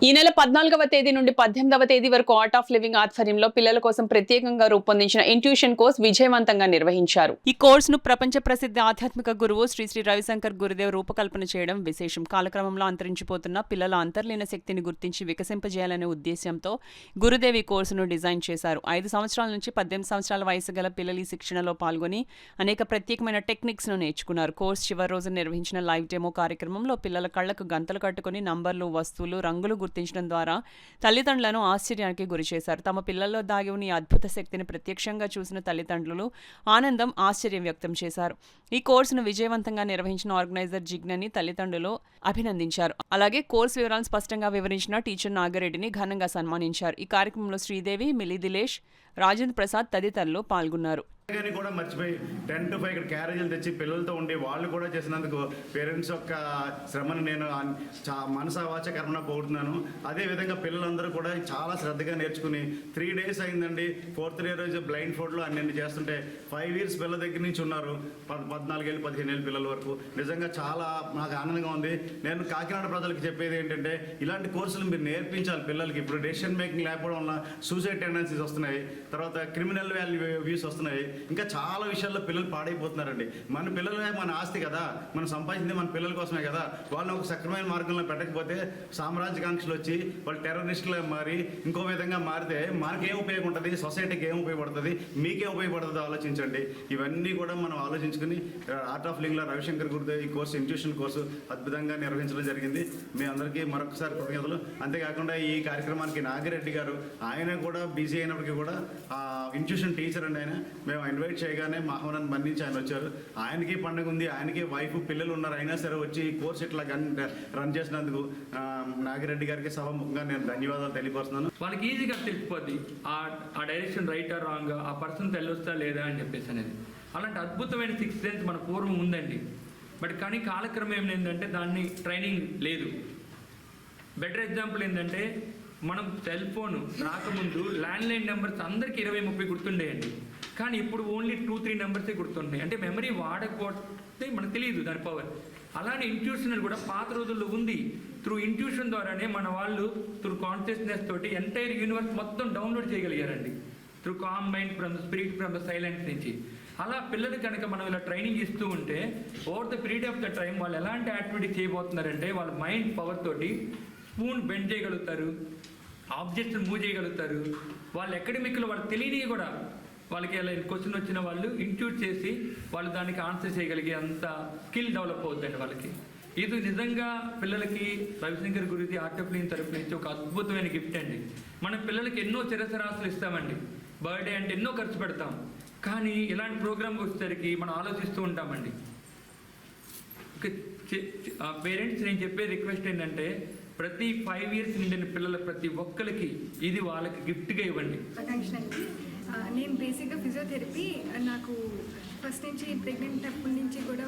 ఈ నెల 14వ తేదీ నుండి 18వ తేదీ వరకు ఆర్ట్ ఆఫ్ లివింగ్ ఆధ్వర్యంలో పిల్లల కోసం ప్రత్యేకంగా రూపొందించిన ఇంట్యూషన్ కోర్స్ విజయవంతంగా నిర్వహించారు. ఈ కోర్సును ప్రపంచ ప్రసిద్ధ ఆధ్యాత్మిక గురువు శ్రీ శ్రీ రవిశంకర్ గురుదేవ్ రూపకల్పన చేయడం విశేషం. కాలక్రమంలో అంతరించిపోతున్న పిల్లల అంతర్లీన శక్తిని గుర్తించి వికసింపజేయాలనే ఉద్దేశ్యంతో గురుదేవ్ ఈ కోర్సును డిజైన్ చేశారు. 5 సంవత్సరాల నుంచి 18 సంవత్సరాల వయసు గల పిల్లలు ఈ శిక్షణలో పాల్గొని అనేక ప్రత్యేకమైన టెక్నిక్స్ ను నేర్చుకున్నారు. కోర్సు చివరి రోజు నిర్వహించిన లైవ్ డెమో కార్యక్రమంలో పిల్లల కళ్లకు గంతలు కట్టుకుని నంబర్లు, వస్తువులు, రంగులు గుర్తించడం ద్వారా తల్లిదండ్రులను ఆశ్చర్యానికి గురిచేశారు. తమ పిల్లల్లో దాగి ఉన్న ఈ అద్భుత శక్తిని ప్రత్యక్షంగా చూసిన తల్లిదండ్రులు ఆనందం, ఆశ్చర్యం వ్యక్తం చేశారు. ఈ కోర్సును విజయవంతంగా నిర్వహించిన ఆర్గనైజర్ జిగ్నని తల్లిదండ్రులు అభినందించారు. అలాగే కోర్సు వివరాలను స్పష్టంగా వివరించిన టీచర్ నాగిరెడ్డిని ఘనంగా సన్మానించారు. ఈ కార్యక్రమంలో శ్రీదేవి, మిలి దిలేష్, రాజేంద్ర ప్రసాద్ తదితరులు పాల్గొన్నారు. కానీ కూడా మర్చిపోయి 10 to 5 ఇక్కడ క్యారేజీలు తెచ్చి పిల్లలతో ఉండి వాళ్ళు కూడా చేసినందుకు పేరెంట్స్ యొక్క శ్రమను నేను మనసా వాచ కర్మన పోతున్నాను. అదేవిధంగా పిల్లలందరూ కూడా చాలా శ్రద్ధగా నేర్చుకుని 3 days అయిందండి. 4th day రోజు బ్లైండ్ ఫోల్డ్లో అన్ని చేస్తుంటే 5 years పిల్లల దగ్గర నుంచి ఉన్నారు 14 ఏళ్ళు 15 ఏళ్ళ పిల్లల వరకు. నిజంగా చాలా నాకు ఆనందంగా ఉంది. నేను కాకినాడ ప్రజలకు చెప్పేది ఏంటంటే ఇలాంటి కోర్సులు మీరు నేర్పించాలి పిల్లలకి. ఇప్పుడు డెసిషన్ మేకింగ్ లేకపోవడం వల్ల సూసైడ్ టెండెన్సీస్ వస్తున్నాయి, తర్వాత క్రిమినల్ వ్యూస్ వస్తున్నాయి, ఇంకా చాలా విషయాల్లో పిల్లలు పాడైపోతున్నారండి. మన పిల్లలే మన ఆస్తి కదా, మనం సంపాదించింది మన పిల్లల కోసమే కదా. వాళ్ళని ఒక సక్రమైన మార్గంలో పెట్టకపోతే సామ్రాజ్యకాంక్షలు వచ్చి వాళ్ళు టెర్రరిస్టులు మారి ఇంకో విధంగా మారితే మనకేం ఉపయోగం ఉంటుంది, సొసైటీకి ఏం ఉపయోగపడుతుంది, మీకేం ఉపయోగపడుతుందో ఆలోచించండి. ఇవన్నీ కూడా మనం ఆలోచించుకుని ఆర్ట్ ఆఫ్ లివింగ్లో రవిశంకర్ గురుదేవ్ ఈ కోర్సు ఇంట్యూషన్ కోర్సు అద్భుతంగా నిర్వహించడం జరిగింది. మీ అందరికీ మరొకసారి కృతజ్ఞతలు. అంతేకాకుండా ఈ కార్యక్రమానికి నాగిరెడ్డి గారు, ఆయన కూడా బిజీ అయినప్పటికీ కూడా ఇంట్యూషన్ టీచర్ అండి. ఆయన మేము ఇన్వైట్ చేయగానే మా ఆహ్వానాన్ని మన్నించి ఆయన వచ్చారు. ఆయనకి పండుగ ఉంది, ఆయనకి వైఫ్ పిల్లలు ఉన్నారు, అయినా సరే వచ్చి ఈ కోర్స్ ఇట్లా రన్ చేసినందుకు నాగిరెడ్డి గారికి సభముఖంగా నేను ధన్యవాదాలు తెలియపరుస్తున్నాను. వాళ్ళకి ఈజీగా తెలిసిపోద్ది ఆ డైరెక్షన్ రైట్ ఆర్ రాంగ్, ఆ పర్సన్ తెలియొస్తా లేదా అని చెప్పేసి అనేది. అలాంటి అద్భుతమైన 6th sense మన పూర్వం ఉందండి. బట్ కానీ కాలక్రమం ఏంటంటే దాన్ని ట్రైనింగ్ లేదు. బెటర్ ఎగ్జాంపుల్ ఏంటంటే మనం సెల్ ఫోన్ రాకముందు ల్యాండ్లైన్ నెంబర్స్ అందరికీ 20-30 గుర్తుండేయండి. కానీ ఇప్పుడు ఓన్లీ 2-3 నెంబర్సే గుర్తున్నాయి. అంటే మెమరీ వాడకపోతే మనకు తెలియదు దాని పవర్. అలానే ఇంట్యూషన్ కూడా పాత రోజుల్లో ఉంది. త్రూ ఇంట్యూషన్ ద్వారానే మన వాళ్ళు త్రూ కాన్షియస్నెస్ తోటి ఎంటైర్ యూనివర్స్ మొత్తం డౌన్లోడ్ చేయగలిగారండి. Through calm mind from the spirit from the silence నుంచి. అలా పిల్లలు కనుక మనం ఇలా ట్రైనింగ్ ఇస్తూ ఉంటే over the period of the time వాళ్ళు ఎలాంటి యాక్టివిటీ చేయబోతున్నారంటే వాళ్ళ మైండ్ పవర్ తోటి స్పూన్ బెండ్ చేయగలుగుతారు, ఆబ్జెక్ట్స్ మూవ్ చేయగలుగుతారు. వాళ్ళ అకాడమిక్లో వాళ్ళకి తెలియని కూడా వాళ్ళకి ఎలా క్వశ్చన్ వచ్చిన వాళ్ళు ఇంట్యూట్ చేసి వాళ్ళు దానికి ఆన్సర్ చేయగలిగే అంత స్కిల్ డెవలప్ అవుతుందండి వాళ్ళకి. ఇది నిజంగా పిల్లలకి రవిశంకర్ గురించి ఆర్ట్ ఆఫ్ లివింగ్ తరఫు నుంచి ఒక అద్భుతమైన గిఫ్ట్ అండి. మనం పిల్లలకి ఎన్నో చిరసరాసులు ఇస్తామండి. బర్త్డే అంటే ఎన్నో ఖర్చు పెడతాం. కానీ ఇలాంటి ప్రోగ్రామ్కి వచ్చేసరికి మనం ఆలోచిస్తూ ఉంటామండి. పేరెంట్స్ నేను చెప్పే రిక్వెస్ట్ ఏంటంటే ప్రతి 5 years నిండిన పిల్లల ప్రతి ఒక్కరికి ఇది వాళ్ళకి గిఫ్ట్గా ఇవ్వండి. నేను బేసిక్గా ఫిజియోథెరపీ, నాకు ఫస్ట్ నుంచి ప్రెగ్నెంట్ అప్పటి నుంచి కూడా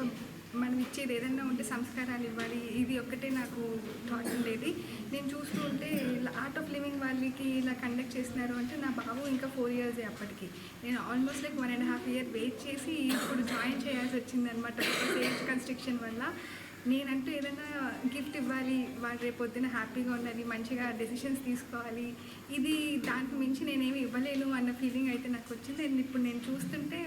మనం ఇచ్చేది ఏదైనా ఉంటే సంస్కారాలు ఇవ్వాలి, ఇది ఒక్కటే నాకు థాట్ ఉండేది. నేను చూస్తూ ఉంటే ఆర్ట్ ఆఫ్ లివింగ్ వాళ్ళకి ఇలా కండక్ట్ చేస్తున్నారు అంటే నా బాబు ఇంకా 4 years అప్పటికి. నేను ఆల్మోస్ట్ లైక్ 1.5 year వెయిట్ చేసి ఇప్పుడు జాయిన్ చేయాల్సి వచ్చిందనమాట. ఏజ్ కన్స్ట్రక్షన్ వల్ల నేనంటూ ఏదైనా గిఫ్ట్ ఇవ్వాలి, వాళ్ళు రేపొద్దున హ్యాపీగా ఉండాలి, మంచిగా డెసిషన్స్ తీసుకోవాలి, ఇది దానికి మించి నేనేమి ఇవ్వలేను అన్న ఫీలింగ్ అయితే నాకు వచ్చింది. అండ్ ఇప్పుడు నేను చూస్తుంటే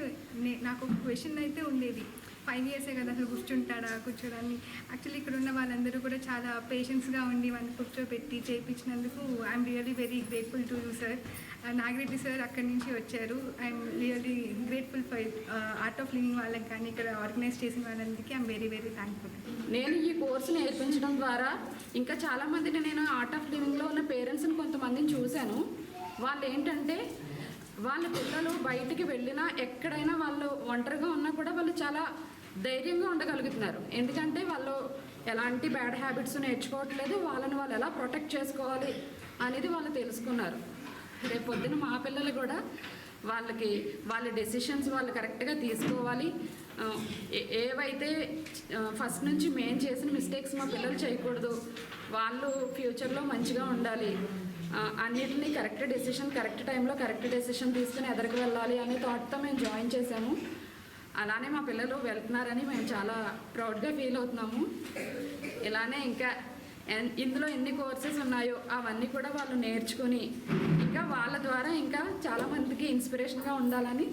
నాకు ఒక క్వశ్చన్ అయితే ఉండేది, 5 years కదా అసలు కూర్చోడాన్ని. యాక్చువల్లీ ఇక్కడ ఉన్న వాళ్ళందరూ కూడా చాలా పేషెన్స్గా ఉండి వాళ్ళని కూర్చోబెట్టి చేయించినందుకు I'm really very grateful to you sir. Nagireddy sir అక్కడి నుంచి వచ్చారు. I'm really grateful for Art of Living వాళ్ళకి కానీ ఇక్కడ ఆర్గనైజ్ చేసిన వాళ్ళందరికీ ఐఎమ్ వెరీ వెరీ థ్యాంక్ఫుల్. నేను ఈ కోర్సు నేర్పించడం ద్వారా ఇంకా చాలామందిని నేను ఆర్ట్ ఆఫ్ లివింగ్లో ఉన్న పేరెంట్స్ని కొంతమందిని చూశాను. వాళ్ళు ఏంటంటే వాళ్ళ పిల్లలు బయటికి వెళ్ళినా ఎక్కడైనా వాళ్ళు ఒంటరిగా ఉన్నా కూడా వాళ్ళు చాలా ధైర్యంగా ఉండగలుగుతున్నారు. ఎందుకంటే వాళ్ళు ఎలాంటి బ్యాడ్ హ్యాబిట్స్ నేర్చుకోవట్లేదు, వాళ్ళని వాళ్ళు ఎలా ప్రొటెక్ట్ చేసుకోవాలి అనేది వాళ్ళు తెలుసుకున్నారు. రేపు పొద్దున మా పిల్లలు కూడా వాళ్ళకి వాళ్ళ డెసిషన్స్ వాళ్ళు కరెక్ట్గా తీసుకోవాలి. ఏవైతే ఫస్ట్ నుంచి మేము చేసిన మిస్టేక్స్ మా పిల్లలు చేయకూడదు, వాళ్ళు ఫ్యూచర్లో మంచిగా ఉండాలి, అన్నిటినీ కరెక్ట్ టైంలో కరెక్ట్ డెసిషన్ తీసుకుని ఎదరికి వెళ్ళాలి అనే థాట్తో మేము జాయిన్ చేసాము. అలానే మా పిల్లలు వెళ్తున్నారని మేము చాలా ప్రౌడ్గా ఫీల్ అవుతున్నాము. ఇలానే ఇంకా ఇందులో ఎన్ని కోర్సెస్ ఉన్నాయో అవన్నీ కూడా వాళ్ళు నేర్చుకొని ఇంకా వాళ్ళ ద్వారా ఇంకా చాలామందికి ఇన్స్పిరేషన్గా ఉండాలని